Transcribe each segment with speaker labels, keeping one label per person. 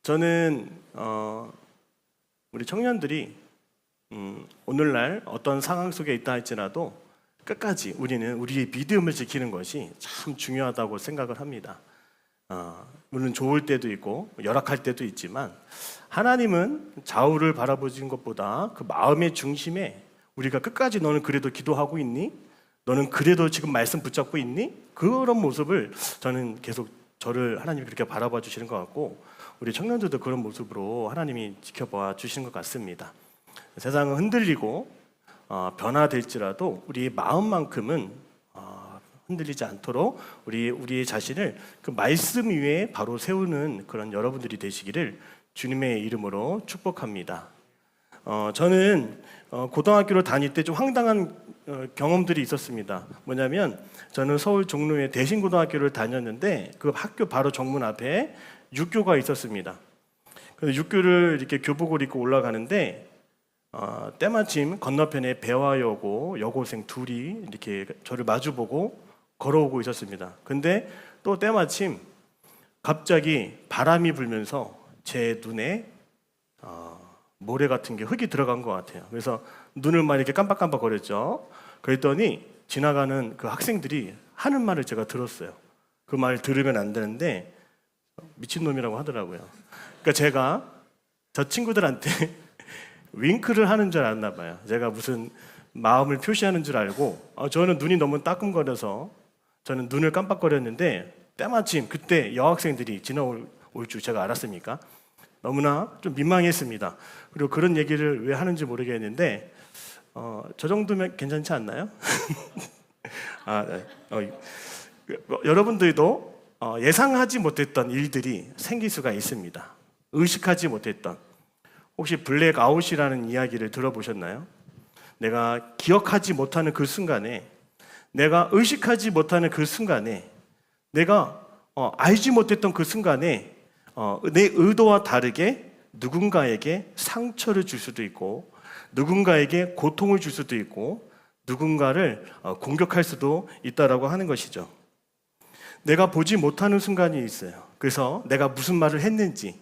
Speaker 1: 저는 우리 청년들이 오늘날 어떤 상황 속에 있다 할지라도 끝까지 우리는 우리의 믿음을 지키는 것이 참 중요하다고 생각을 합니다. 물론 좋을 때도 있고 열악할 때도 있지만 하나님은 좌우를 바라보는 것보다 그 마음의 중심에 우리가 끝까지 너는 그래도 기도하고 있니? 너는 그래도 지금 말씀 붙잡고 있니? 그런 모습을 저는 계속 저를 하나님이 그렇게 바라봐 주시는 것 같고 우리 청년들도 그런 모습으로 하나님이 지켜봐 주시는 것 같습니다. 세상은 흔들리고 변화될지라도 우리의 마음만큼은 흔들리지 않도록 우리의 자신을 그 말씀 위에 바로 세우는 그런 여러분들이 되시기를 주님의 이름으로 축복합니다. 저는 고등학교를 다닐 때 좀 황당한 경험들이 있었습니다. 뭐냐면 저는 서울 종로의 대신고등학교를 다녔는데 그 학교 바로 정문 앞에 육교가 있었습니다. 그래서 육교를 이렇게 교복을 입고 올라가는데 때마침 건너편에 배화여고 여고생 둘이 이렇게 저를 마주보고 걸어오고 있었습니다. 근데 또 때마침 갑자기 바람이 불면서 제 눈에 모래 같은 게 흙이 들어간 것 같아요. 그래서 눈을 막 이렇게 깜빡깜빡 거렸죠. 그랬더니 지나가는 그 학생들이 하는 말을 제가 들었어요. 그 말 들으면 안 되는데 미친놈이라고 하더라고요. 그러니까 제가 저 친구들한테 윙크를 하는 줄 알았나 봐요. 제가 무슨 마음을 표시하는 줄 알고 저는 눈이 너무 따끔거려서 저는 눈을 깜빡거렸는데 때마침 그때 여학생들이 지나올 줄 제가 알았습니까? 너무나 좀 민망했습니다. 그리고 그런 얘기를 왜 하는지 모르겠는데 저 정도면 괜찮지 않나요? 여러분들도 예상하지 못했던 일들이 생길 수가 있습니다. 의식하지 못했던. 혹시 블랙아웃이라는 이야기를 들어보셨나요? 내가 기억하지 못하는 그 순간에, 내가 의식하지 못하는 그 순간에, 내가 알지 못했던 그 순간에 내 의도와 다르게 누군가에게 상처를 줄 수도 있고 누군가에게 고통을 줄 수도 있고 누군가를 공격할 수도 있다라고 하는 것이죠. 내가 보지 못하는 순간이 있어요. 그래서 내가 무슨 말을 했는지,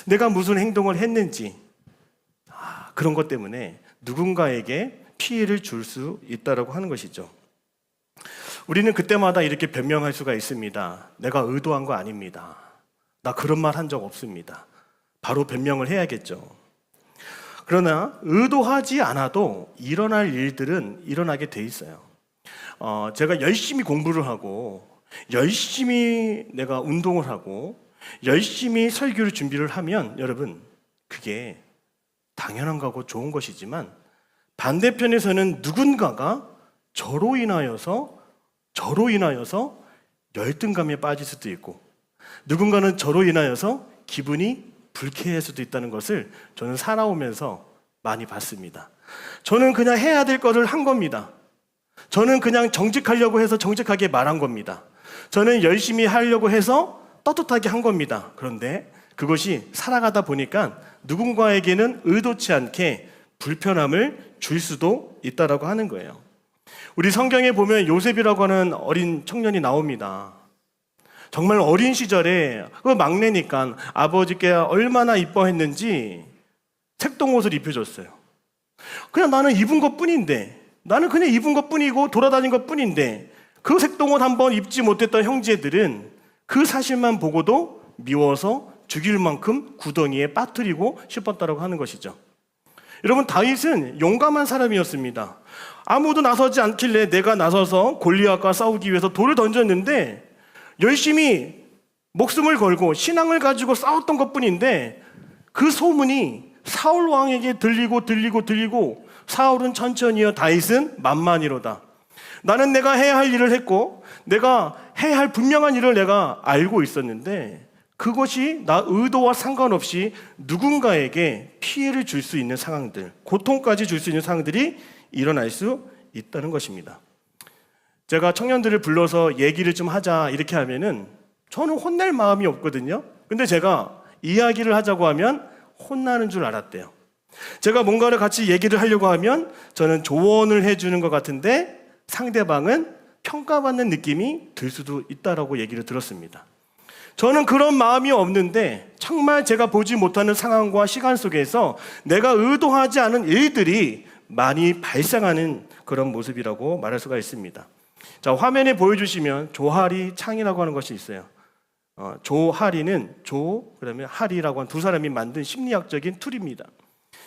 Speaker 1: 내가 무슨 행동을 했는지 그런 것 때문에 누군가에게 피해를 줄 수 있다라고 하는 것이죠. 우리는 그때마다 이렇게 변명할 수가 있습니다. 내가 의도한 거 아닙니다. 나 그런 말 한 적 없습니다. 바로 변명을 해야겠죠. 그러나 의도하지 않아도 일어날 일들은 일어나게 돼 있어요. 제가 열심히 공부를 하고 열심히 내가 운동을 하고 열심히 설교를 준비를 하면 여러분 그게 당연한 거고 좋은 것이지만 반대편에서는 누군가가 저로 인하여서 열등감에 빠질 수도 있고 누군가는 저로 인하여서 기분이 불쾌할 수도 있다는 것을 저는 살아오면서 많이 봤습니다. 저는 그냥 해야 될 거를 한 겁니다. 저는 그냥 정직하려고 해서 정직하게 말한 겁니다. 저는 열심히 하려고 해서 떳떳하게 한 겁니다. 그런데 그것이 살아가다 보니까 누군가에게는 의도치 않게 불편함을 줄 수도 있다라고 하는 거예요. 우리 성경에 보면 요셉이라고 하는 어린 청년이 나옵니다. 정말 어린 시절에 그 막내니까 아버지께 얼마나 이뻐했는지 색동옷을 입혀줬어요. 그냥 나는 입은 것뿐인데, 나는 그냥 입은 것뿐이고 돌아다닌 것뿐인데 그 색동옷 한번 입지 못했던 형제들은 그 사실만 보고도 미워서 죽일 만큼 구덩이에 빠뜨리고 싶었다고 하는 것이죠. 여러분 다윗은 용감한 사람이었습니다. 아무도 나서지 않길래 내가 나서서 골리앗과 싸우기 위해서 돌을 던졌는데 열심히 목숨을 걸고 신앙을 가지고 싸웠던 것뿐인데 그 소문이 사울 왕에게 들리고 사울은 천천히요 다윗은 만만히로다. 나는 내가 해야 할 일을 했고 내가 해야 할 분명한 일을 내가 알고 있었는데 그것이 나 의도와 상관없이 누군가에게 피해를 줄 수 있는 상황들, 고통까지 줄 수 있는 상황들이 일어날 수 있다는 것입니다. 제가 청년들을 불러서 얘기를 좀 하자 이렇게 하면은 저는 혼낼 마음이 없거든요. 근데 제가 이야기를 하자고 하면 혼나는 줄 알았대요. 제가 뭔가를 같이 얘기를 하려고 하면 저는 조언을 해주는 것 같은데 상대방은 평가받는 느낌이 들 수도 있다라고 얘기를 들었습니다. 저는 그런 마음이 없는데 정말 제가 보지 못하는 상황과 시간 속에서 내가 의도하지 않은 일들이 많이 발생하는 그런 모습이라고 말할 수가 있습니다. 자, 화면에 보여주시면 조하리 창이라고 하는 것이 있어요. 조하리는 그다음에 하리라고 하는 두 사람이 만든 심리학적인 툴입니다.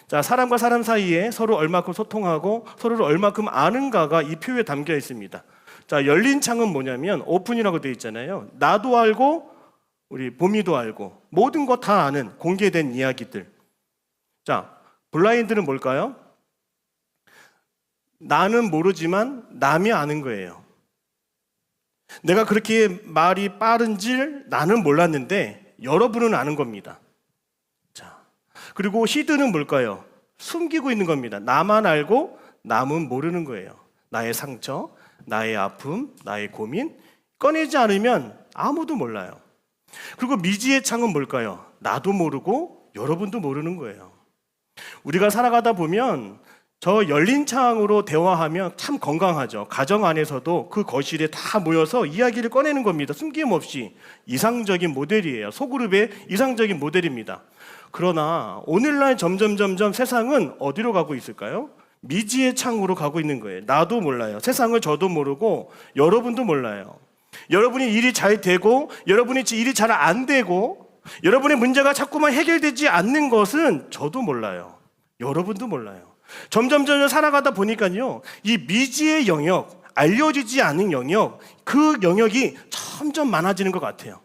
Speaker 1: 자, 사람과 사람 사이에 서로 얼마큼 소통하고 서로를 얼마큼 아는가가 이 표에 담겨 있습니다. 자, 열린 창은 뭐냐면 오픈이라고 되어 있잖아요. 나도 알고 우리 보미도 알고 모든 거 다 아는 공개된 이야기들. 자, 블라인드는 뭘까요? 나는 모르지만 남이 아는 거예요. 내가 그렇게 말이 빠른 줄 나는 몰랐는데 여러분은 아는 겁니다. 자, 그리고 히드는 뭘까요? 숨기고 있는 겁니다. 나만 알고 남은 모르는 거예요. 나의 상처, 나의 아픔, 나의 고민 꺼내지 않으면 아무도 몰라요. 그리고 미지의 창은 뭘까요? 나도 모르고 여러분도 모르는 거예요. 우리가 살아가다 보면 저 열린 창으로 대화하면 참 건강하죠. 가정 안에서도 그 거실에 다 모여서 이야기를 꺼내는 겁니다. 숨김없이. 이상적인 모델이에요. 소그룹의 이상적인 모델입니다. 그러나 오늘날 점점 세상은 어디로 가고 있을까요? 미지의 창으로 가고 있는 거예요. 나도 몰라요. 세상을 저도 모르고 여러분도 몰라요. 여러분이 일이 잘 되고 여러분이 일이 잘 안 되고 여러분의 문제가 자꾸만 해결되지 않는 것은 저도 몰라요. 여러분도 몰라요. 점점 살아가다 보니까요, 이 미지의 영역, 알려지지 않은 영역, 그 영역이 점점 많아지는 것 같아요.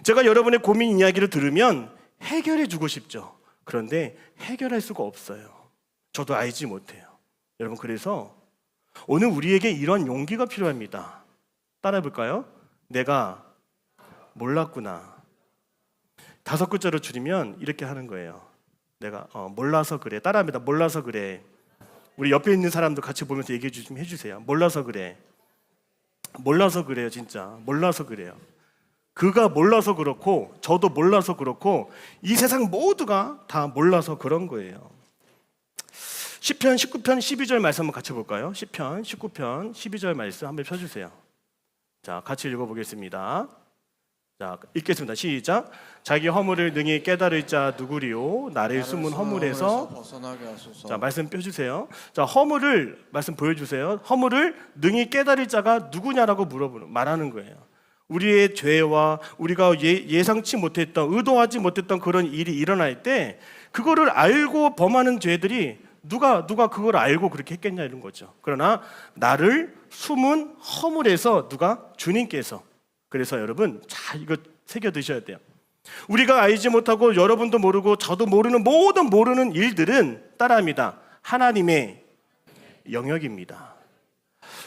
Speaker 1: 제가 여러분의 고민 이야기를 들으면 해결해 주고 싶죠. 그런데 해결할 수가 없어요. 저도 알지 못해요. 여러분, 그래서 오늘 우리에게 이런 용기가 필요합니다. 따라해 볼까요? 내가 몰랐구나. 5글자로 줄이면 이렇게 하는 거예요. 내가 몰라서 그래. 따라합니다. 몰라서 그래. 우리 옆에 있는 사람도 같이 보면서 얘기해 좀 해주세요. 몰라서 그래. 몰라서 그래요. 진짜 몰라서 그래요. 그가 몰라서 그렇고 저도 몰라서 그렇고 이 세상 모두가 다 몰라서 그런 거예요. 시편 19편 12절 말씀 한번 같이 볼까요? 시편 19편 12절 말씀 한번 펴주세요. 자, 같이 읽어보겠습니다. 자, 읽겠습니다. 시작. 자기 허물을 능히 깨달을 자 누구리요? 나를 숨은 허물에서
Speaker 2: 벗어나게 하소서.
Speaker 1: 자, 말씀 펴주세요. 자, 허물을 말씀 보여주세요. 허물을 능히 깨달을 자가 누구냐라고 말하는 거예요. 우리의 죄와 우리가 예상치 못했던, 의도하지 못했던 그런 일이 일어날 때 그거를 알고 범하는 죄들이 누가 그걸 알고 그렇게 했겠냐 이런 거죠. 그러나 나를 숨은 허물에서 누가? 주님께서. 그래서 여러분, 자, 이거 새겨 드셔야 돼요. 우리가 알지 못하고 여러분도 모르고 저도 모르는 모든 모르는 일들은 따라합니다. 하나님의 영역입니다.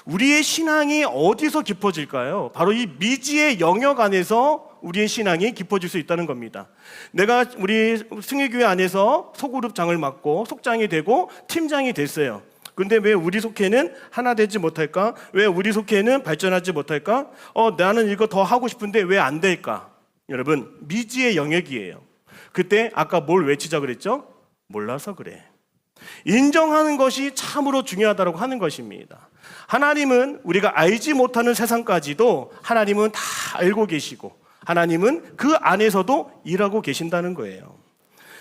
Speaker 1: 우리의 신앙이 어디서 깊어질까요? 바로 이 미지의 영역 안에서 우리의 신앙이 깊어질 수 있다는 겁니다. 내가 우리 승희교회 안에서 소그룹장을 맡고 속장이 되고 팀장이 됐어요. 근데 왜 우리 속회는 하나 되지 못할까? 왜 우리 속회는 발전하지 못할까? 나는 이거 더 하고 싶은데 왜 안 될까? 여러분, 미지의 영역이에요. 그때 아까 뭘 외치자 그랬죠? 몰라서 그래. 인정하는 것이 참으로 중요하다고 하는 것입니다. 하나님은 우리가 알지 못하는 세상까지도 하나님은 다 알고 계시고 하나님은 그 안에서도 일하고 계신다는 거예요.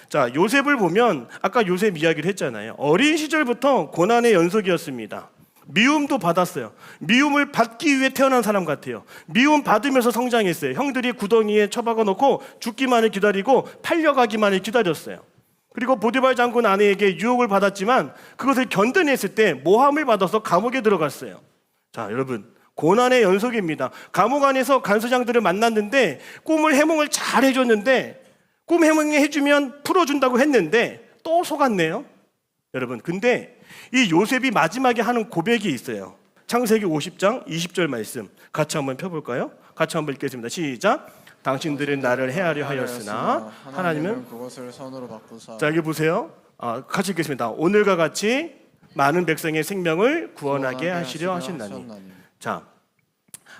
Speaker 1: 자, 요셉을 보면 아까 요셉 이야기를 했잖아요. 어린 시절부터 고난의 연속이었습니다. 미움도 받았어요. 미움을 받기 위해 태어난 사람 같아요. 미움 받으면서 성장했어요. 형들이 구덩이에 처박아 놓고 죽기만을 기다리고 팔려가기만을 기다렸어요. 그리고 보디발 장군 아내에게 유혹을 받았지만 그것을 견뎌냈을 때 모함을 받아서 감옥에 들어갔어요. 자, 여러분, 고난의 연속입니다. 감옥 안에서 간수장들을 만났는데 꿈을 해몽을 잘 해줬는데 꿈 해몽해 해주면 풀어준다고 했는데 또 속았네요. 여러분, 근데 이 요셉이 마지막에 하는 고백이 있어요. 창세기 50장 20절 말씀 같이 한번 펴볼까요? 같이 한번 읽겠습니다. 시작. 당신들은 나를 해하려 하였으나 하나님은
Speaker 2: 그것을 선으로 바꾸사.
Speaker 1: 자, 여기 보세요. 같이 읽겠습니다. 오늘과 같이 많은 백성의 생명을 구원하게 하시려 하신다니. 자,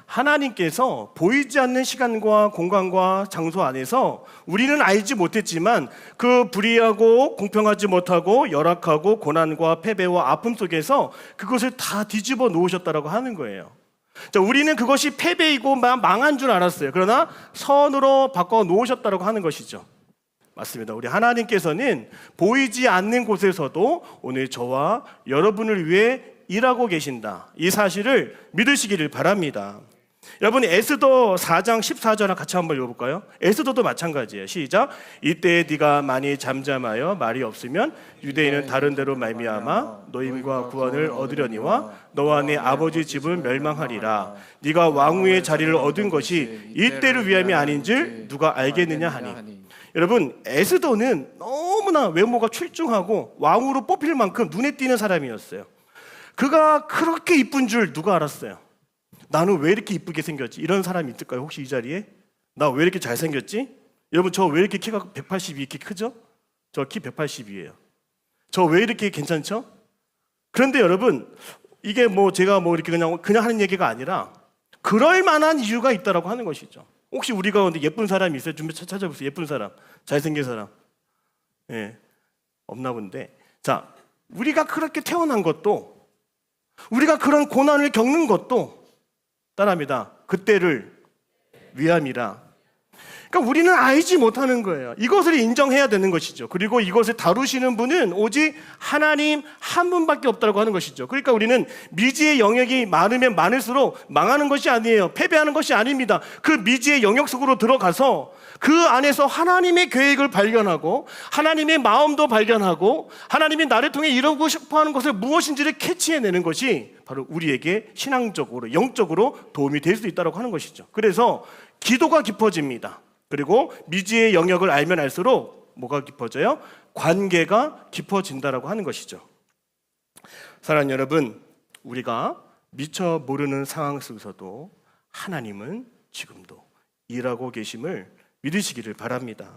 Speaker 1: 하나님께서 보이지 않는 시간과 공간과 장소 안에서 우리는 알지 못했지만 그 불의하고 공평하지 못하고 열악하고 고난과 패배와 아픔 속에서 그것을 다 뒤집어 놓으셨다라고 하는 거예요. 자, 우리는 그것이 패배이고 망한 줄 알았어요. 그러나 선으로 바꿔 놓으셨다고 하는 것이죠. 맞습니다. 우리 하나님께서는 보이지 않는 곳에서도 오늘 저와 여러분을 위해 일하고 계신다. 이 사실을 믿으시기를 바랍니다. 여러분, 에스더 4장 14절 같이 한번 읽어볼까요? 에스더도 마찬가지예요. 시작. 이때 네가 많이 잠잠하여 말이 없으면 유대인은 다른 데로 말미암아 노임과 구원을 얻으려니와 너와 네 아버지 집은 멸망하리라. 네가 왕후의 자리를 얻은 것이 이때를 위함이 아닌 줄 누가 알겠느냐 하니. 여러분, 에스더는 너무나 외모가 출중하고 왕으로 뽑힐 만큼 눈에 띄는 사람이었어요. 그가 그렇게 이쁜 줄 누가 알았어요? 나는 왜 이렇게 이쁘게 생겼지? 이런 사람이 있을까요? 혹시 이 자리에? 나 왜 이렇게 잘생겼지? 여러분, 저 왜 이렇게 키가 182 이렇게 크죠? 저 키 180이에요. 저 왜 이렇게 괜찮죠? 그런데 여러분, 이게 제가 이렇게 그냥 하는 얘기가 아니라 그럴 만한 이유가 있다라고 하는 것이죠. 혹시 우리 가운데 예쁜 사람이 있어요? 좀 찾아보세요. 예쁜 사람, 잘생긴 사람. 예, 없나 본데. 자, 우리가 그렇게 태어난 것도, 우리가 그런 고난을 겪는 것도 따라합니다. 그때를 위함이라. 그러니까 우리는 알지 못하는 거예요. 이것을 인정해야 되는 것이죠. 그리고 이것을 다루시는 분은 오직 하나님 한 분밖에 없다고 하는 것이죠. 그러니까 우리는 미지의 영역이 많으면 많을수록 망하는 것이 아니에요. 패배하는 것이 아닙니다. 그 미지의 영역 속으로 들어가서 그 안에서 하나님의 계획을 발견하고 하나님의 마음도 발견하고 하나님이 나를 통해 이루고 싶어하는 것을 무엇인지를 캐치해내는 것이 바로 우리에게 신앙적으로 영적으로 도움이 될 수 있다고 하는 것이죠. 그래서 기도가 깊어집니다. 그리고 미지의 영역을 알면 알수록 뭐가 깊어져요? 관계가 깊어진다라고 하는 것이죠. 사랑하는 여러분, 우리가 미처 모르는 상황 속에서도 하나님은 지금도 일하고 계심을 믿으시기를 바랍니다.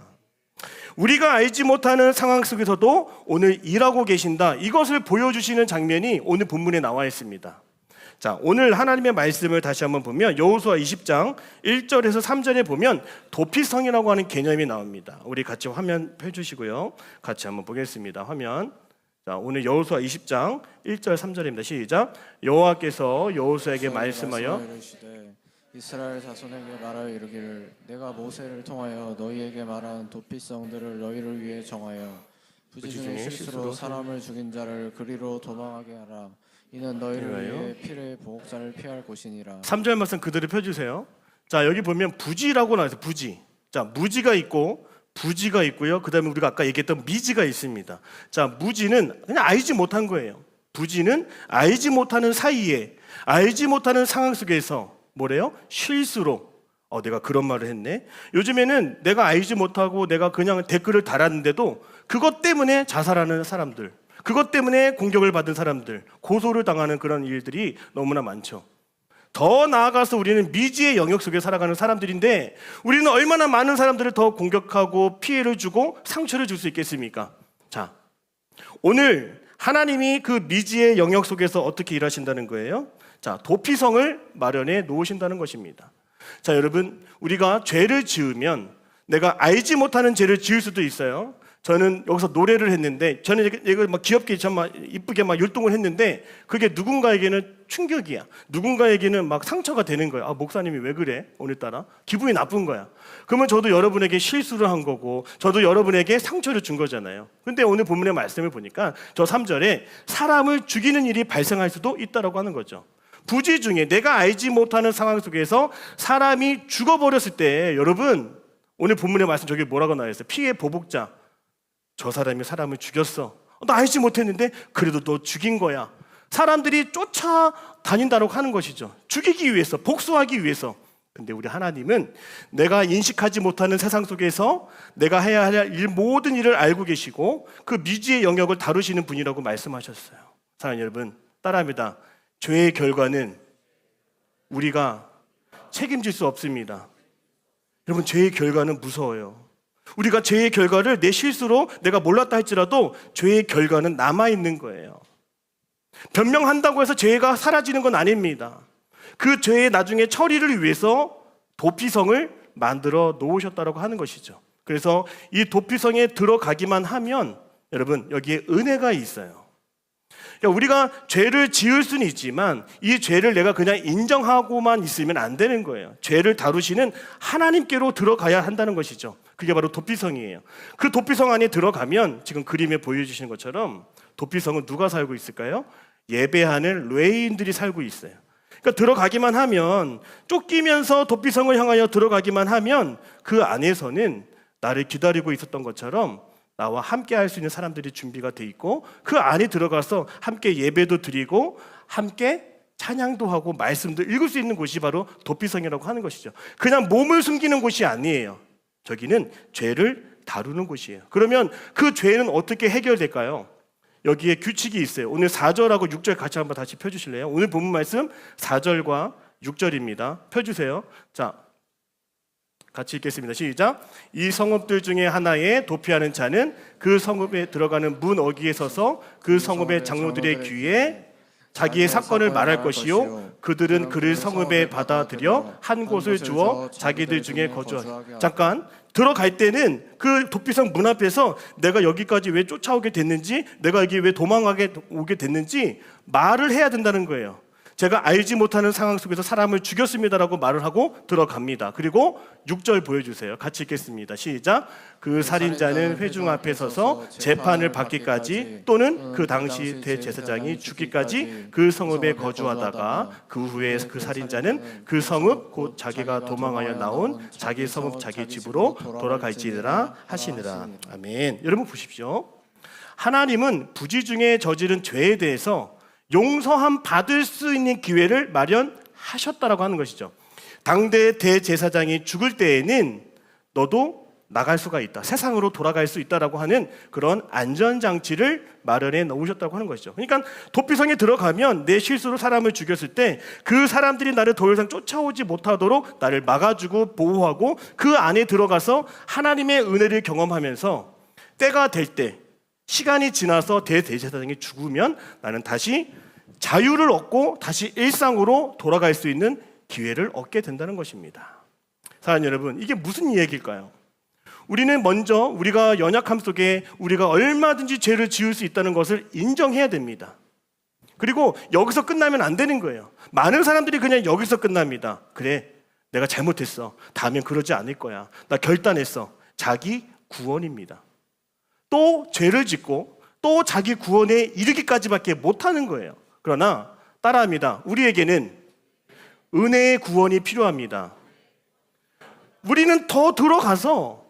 Speaker 1: 우리가 알지 못하는 상황 속에서도 오늘 일하고 계신다. 이것을 보여주시는 장면이 오늘 본문에 나와 있습니다. 자, 오늘 하나님의 말씀을 다시 한번 보면 여호수아 20장 1절에서 3절에 보면 도피성이라고 하는 개념이 나옵니다. 우리 같이 화면 펴주시고요. 같이 한번 보겠습니다. 화면. 자, 오늘 여호수아 20장 1절 3절입니다. 시작. 여호와께서 여호수아에게 말씀하여
Speaker 2: 이스라엘 자손에게 말하여 이르기를 내가 모세를 통하여 너희에게 말한 도피성들을 너희를 위해 정하여 부지 중에 실수로 사람을 죽인 자를 그리로 도망하게 하라. 이는 너희를 위해 피를 보복자를 피할 곳이니라. 3절
Speaker 1: 말씀 그대로 펴주세요. 자, 여기 보면 부지라고 나와있어요. 부지. 자, 무지가 있고 부지가 있고요. 그 다음에 우리가 아까 얘기했던 미지가 있습니다. 자, 무지는 그냥 알지 못한 거예요. 부지는 알지 못하는 사이에 알지 못하는 상황 속에서 뭐래요? 실수로 내가 그런 말을 했네. 요즘에는 내가 알지 못하고 내가 그냥 댓글을 달았는데도 그것 때문에 자살하는 사람들, 그것 때문에 공격을 받은 사람들, 고소를 당하는 그런 일들이 너무나 많죠. 더 나아가서 우리는 미지의 영역 속에 살아가는 사람들인데 우리는 얼마나 많은 사람들을 더 공격하고 피해를 주고 상처를 줄 수 있겠습니까? 자, 오늘 하나님이 그 미지의 영역 속에서 어떻게 일하신다는 거예요? 자, 도피성을 마련해 놓으신다는 것입니다. 자, 여러분, 우리가 죄를 지으면 내가 알지 못하는 죄를 지을 수도 있어요. 저는 여기서 노래를 했는데 저는 이걸 막 귀엽게 정말 이쁘게 막 율동을 했는데 그게 누군가에게는 충격이야. 누군가에게는 막 상처가 되는 거야. 목사님이 왜 그래? 오늘따라 기분이 나쁜 거야. 그러면 저도 여러분에게 실수를 한 거고 저도 여러분에게 상처를 준 거잖아요. 근데 오늘 본문의 말씀을 보니까 저 3절에 사람을 죽이는 일이 발생할 수도 있다라고 하는 거죠. 부지 중에 내가 알지 못하는 상황 속에서 사람이 죽어버렸을 때 여러분 오늘 본문의 말씀 저기 뭐라고 나와 있어요? 피해 보복자. 저 사람이 사람을 죽였어. 나 알지 못했는데 그래도 너 죽인 거야. 사람들이 쫓아다닌다고 하는 것이죠. 죽이기 위해서, 복수하기 위해서. 근데 우리 하나님은 내가 인식하지 못하는 세상 속에서 내가 해야 할 모든 일을 알고 계시고 그 미지의 영역을 다루시는 분이라고 말씀하셨어요. 사랑하는 여러분, 따라합니다. 죄의 결과는 우리가 책임질 수 없습니다. 여러분, 죄의 결과는 무서워요. 우리가 죄의 결과를 내 실수로 내가 몰랐다 할지라도 죄의 결과는 남아있는 거예요. 변명한다고 해서 죄가 사라지는 건 아닙니다. 그 죄의 나중에 처리를 위해서 도피성을 만들어 놓으셨다고 하는 것이죠. 그래서 이 도피성에 들어가기만 하면 여러분 여기에 은혜가 있어요. 그러니까 우리가 죄를 지을 수는 있지만 이 죄를 내가 그냥 인정하고만 있으면 안 되는 거예요. 죄를 다루시는 하나님께로 들어가야 한다는 것이죠. 그게 바로 도피성이에요. 그 도피성 안에 들어가면 지금 그림에 보여주시는 것처럼 도피성은 누가 살고 있을까요? 예배하는 레위인들이 살고 있어요. 그러니까 들어가기만 하면, 쫓기면서 도피성을 향하여 들어가기만 하면 그 안에서는 나를 기다리고 있었던 것처럼 나와 함께 할 수 있는 사람들이 준비가 돼 있고, 그 안에 들어가서 함께 예배도 드리고 함께 찬양도 하고 말씀도 읽을 수 있는 곳이 바로 도피성이라고 하는 것이죠. 그냥 몸을 숨기는 곳이 아니에요. 저기는 죄를 다루는 곳이에요. 그러면 그 죄는 어떻게 해결될까요? 여기에 규칙이 있어요. 오늘 4절하고 6절 같이 한번 다시 펴주실래요? 오늘 본문 말씀 4절과 6절입니다. 펴주세요. 자, 같이 읽겠습니다. 시작. 이 성읍들 중에 하나에 도피하는 자는 그 성읍에 들어가는 문 어귀에 서서 그 성읍의 장로들의 귀에 자기의 사건을 말할 것이요, 그들은 그를 성읍에 받아들여 한 곳을 주어 자기들 중에 거주하게. 잠깐, 들어갈 때는 그 도피성 문 앞에서 내가 여기까지 왜 쫓아오게 됐는지, 내가 여기 왜 도망가게 오게 됐는지 말을 해야 된다는 거예요. 제가 알지 못하는 상황 속에서 사람을 죽였습니다라고 말을 하고 들어갑니다. 그리고 6절 보여주세요. 같이 읽겠습니다. 시작. 그 살인자는 회중 앞에 서서 재판을 받기까지 또는 그 당시 대제사장이 죽기까지 그 성읍에 거주하다가 그 후에 그 살인자는 그 성읍 곧 자기가 도망하여 나온 자기 성읍 자기 집으로 돌아갈지니라 하시니라. 아멘. 여러분 보십시오. 하나님은 부지 중에 저지른 죄에 대해서 용서함 받을 수 있는 기회를 마련하셨다라고 하는 것이죠. 당대 대제사장이 죽을 때에는 너도 나갈 수가 있다, 세상으로 돌아갈 수 있다라고 하는 그런 안전장치를 마련해 놓으셨다고 하는 것이죠. 그러니까 도피성에 들어가면 내 실수로 사람을 죽였을 때 그 사람들이 나를 더 이상 쫓아오지 못하도록 나를 막아주고 보호하고, 그 안에 들어가서 하나님의 은혜를 경험하면서 때가 될 때, 시간이 지나서 대제사장이 죽으면 나는 다시 자유를 얻고 다시 일상으로 돌아갈 수 있는 기회를 얻게 된다는 것입니다. 사랑하는 여러분, 이게 무슨 이야기일까요? 우리는 먼저 우리가 연약함 속에 우리가 얼마든지 죄를 지을 수 있다는 것을 인정해야 됩니다. 그리고 여기서 끝나면 안 되는 거예요. 많은 사람들이 그냥 여기서 끝납니다. 그래, 내가 잘못했어, 다음엔 그러지 않을 거야, 나 결단했어. 자기 구원입니다. 또 죄를 짓고 또 자기 구원에 이르기까지밖에 못하는 거예요. 그러나 따라합니다. 우리에게는 은혜의 구원이 필요합니다. 우리는 더 들어가서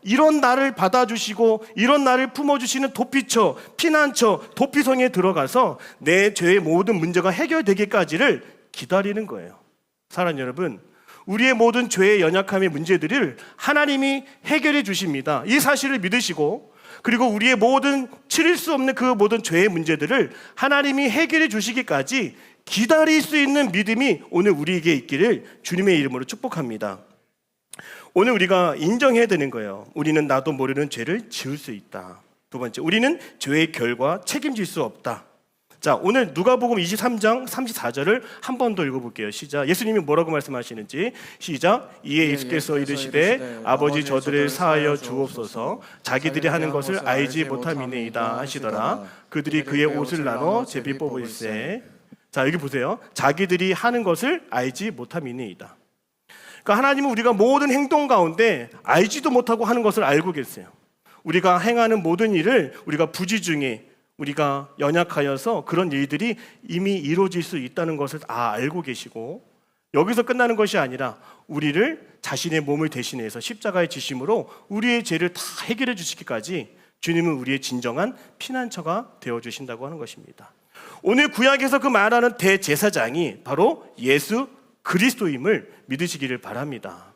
Speaker 1: 이런 나를 받아주시고 이런 나를 품어주시는 도피처, 피난처, 도피성에 들어가서 내 죄의 모든 문제가 해결되기까지를 기다리는 거예요. 사랑하는 여러분, 우리의 모든 죄의 연약함의 문제들을 하나님이 해결해 주십니다. 이 사실을 믿으시고, 그리고 우리의 모든 치를 수 없는 그 모든 죄의 문제들을 하나님이 해결해 주시기까지 기다릴 수 있는 믿음이 오늘 우리에게 있기를 주님의 이름으로 축복합니다. 오늘 우리가 인정해야 되는 거예요. 우리는 나도 모르는 죄를 지을 수 있다. 두 번째, 우리는 죄의 결과 책임질 수 없다. 자, 오늘 누가복음 23장 34절을 한 번 더 읽어볼게요. 시작. 예수님이 뭐라고 말씀하시는지. 시작. 이에 예수께서 이르시되 아버지 저들을 사하여 주옵소서, 자기들이 하는 것을 알지 못함이니이다 하시더라. 그들이 그의 옷을 나눠 제비 뽑으시되. 자, 여기 보세요. 자기들이 하는 것을 알지 못함이니이다. 그러니까 하나님은 우리가 모든 행동 가운데 알지도 못하고 하는 것을 알고 계세요. 우리가 행하는 모든 일을 우리가 부지 중에 우리가 연약하여서 그런 일들이 이미 이루어질 수 있다는 것을 알고 계시고, 여기서 끝나는 것이 아니라 우리를 자신의 몸을 대신해서 십자가의 지심으로 우리의 죄를 다 해결해 주시기까지 주님은 우리의 진정한 피난처가 되어주신다고 하는 것입니다. 오늘 구약에서 그 말하는 대제사장이 바로 예수 그리스도임을 믿으시기를 바랍니다.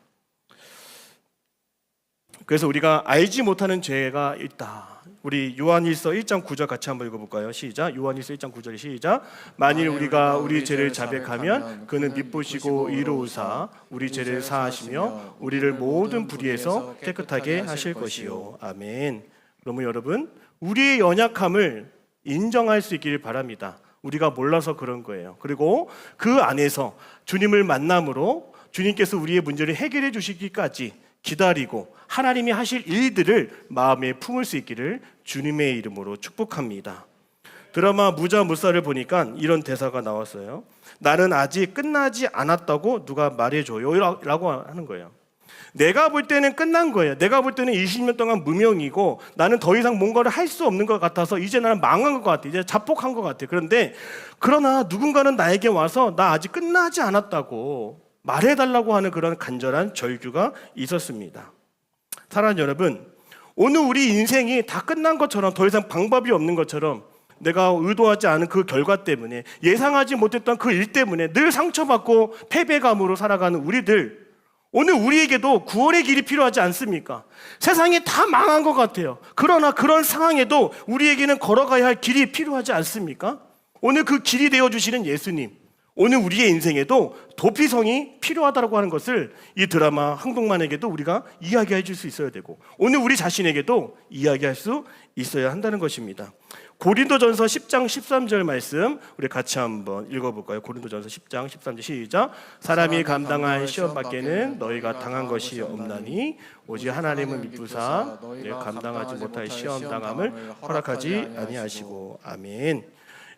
Speaker 1: 그래서 우리가 알지 못하는 죄가 있다. 우리 요한일서 1장 9절 같이 한번 읽어볼까요? 시작. 요한일서 1장 9절 시작. 만일 우리가 우리 죄를 자백하면 그는 미쁘시고 이로우사 우리 죄를 사하시며 우리를 모든 불의에서 깨끗하게 하실 것이요. 아멘. 그러면 여러분, 우리의 연약함을 인정할 수 있기를 바랍니다. 우리가 몰라서 그런 거예요. 그리고 그 안에서 주님을 만남으로 주님께서 우리의 문제를 해결해 주시기까지 기다리고 하나님이 하실 일들을 마음에 품을 수 있기를 주님의 이름으로 축복합니다. 드라마 무자무사를 보니까 이런 대사가 나왔어요. 나는 아직 끝나지 않았다고 누가 말해줘요 라고 하는 거예요. 내가 볼 때는 끝난 거예요. 내가 볼 때는 20년 동안 무명이고 나는 더 이상 뭔가를 할 수 없는 것 같아서 이제 나는 망한 것 같아. 이제 자폭한 것 같아. 그러나 누군가는 나에게 와서 나 아직 끝나지 않았다고 말해달라고 하는 그런 간절한 절규가 있었습니다. 사랑하는 여러분, 오늘 우리 인생이 다 끝난 것처럼 더 이상 방법이 없는 것처럼 내가 의도하지 않은 그 결과 때문에 예상하지 못했던 그 일 때문에 늘 상처받고 패배감으로 살아가는 우리들, 오늘 우리에게도 구원의 길이 필요하지 않습니까? 세상이 다 망한 것 같아요. 그러나 그런 상황에도 우리에게는 걸어가야 할 길이 필요하지 않습니까? 오늘 그 길이 되어주시는 예수님, 오늘 우리의 인생에도 도피성이 필요하다고 하는 것을 이 드라마 항동만에게도 우리가 이야기해 줄 수 있어야 되고 오늘 우리 자신에게도 이야기할 수 있어야 한다는 것입니다. 고린도전서 10장 13절 말씀 우리 같이 한번 읽어볼까요? 고린도전서 10장 13절 시작. 사람이 감당할 시험 밖에는 너희가 당한 것이 없나니 오직 하나님은 미쁘사 너희가 감당하지 못할 시험 당함을 허락하지 아니하시고. 아멘.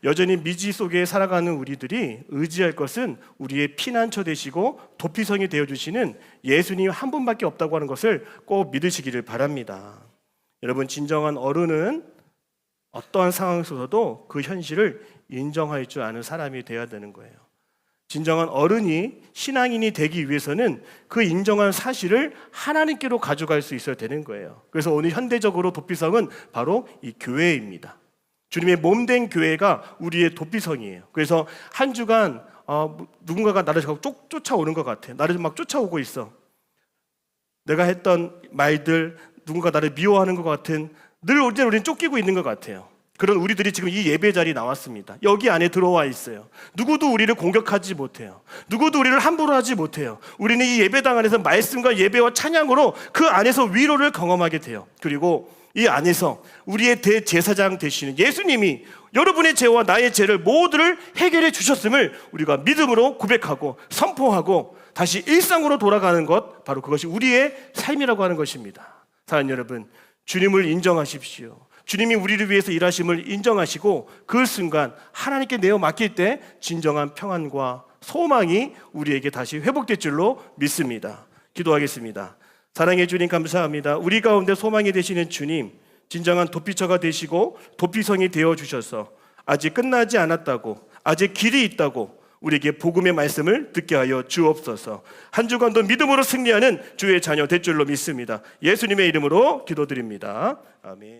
Speaker 1: 여전히 미지 속에 살아가는 우리들이 의지할 것은 우리의 피난처 되시고 도피성이 되어주시는 예수님 한 분밖에 없다고 하는 것을 꼭 믿으시기를 바랍니다. 여러분, 진정한 어른은 어떠한 상황 속에서도 그 현실을 인정할 줄 아는 사람이 되어야 되는 거예요. 진정한 어른이 신앙인이 되기 위해서는 그 인정한 사실을 하나님께로 가져갈 수 있어야 되는 거예요. 그래서 오늘 현대적으로 도피성은 바로 이 교회입니다. 주님의 몸된 교회가 우리의 도피성이에요. 그래서 한 주간 누군가가 나를 쫓아오는 것 같아. 나를 막 쫓아오고 있어. 내가 했던 말들, 누군가 나를 미워하는 것 같은, 늘 우리는 쫓기고 있는 것 같아요. 그런 우리들이 지금 이 예배 자리에 나왔습니다. 여기 안에 들어와 있어요. 누구도 우리를 공격하지 못해요. 누구도 우리를 함부로 하지 못해요. 우리는 이 예배당 안에서 말씀과 예배와 찬양으로 그 안에서 위로를 경험하게 돼요. 그리고 이 안에서 우리의 대제사장 되시는 예수님이 여러분의 죄와 나의 죄를 모두를 해결해 주셨음을 우리가 믿음으로 고백하고 선포하고 다시 일상으로 돌아가는 것, 바로 그것이 우리의 삶이라고 하는 것입니다. 사랑하는 여러분, 주님을 인정하십시오. 주님이 우리를 위해서 일하심을 인정하시고 그 순간 하나님께 내어 맡길 때 진정한 평안과 소망이 우리에게 다시 회복될 줄로 믿습니다. 기도하겠습니다. 사랑해 주님 감사합니다. 우리 가운데 소망이 되시는 주님, 진정한 도피처가 되시고 도피성이 되어주셔서 아직 끝나지 않았다고, 아직 길이 있다고 우리에게 복음의 말씀을 듣게 하여 주옵소서. 한 주간도 믿음으로 승리하는 주의 자녀 될 줄로 믿습니다. 예수님의 이름으로 기도드립니다. 아멘.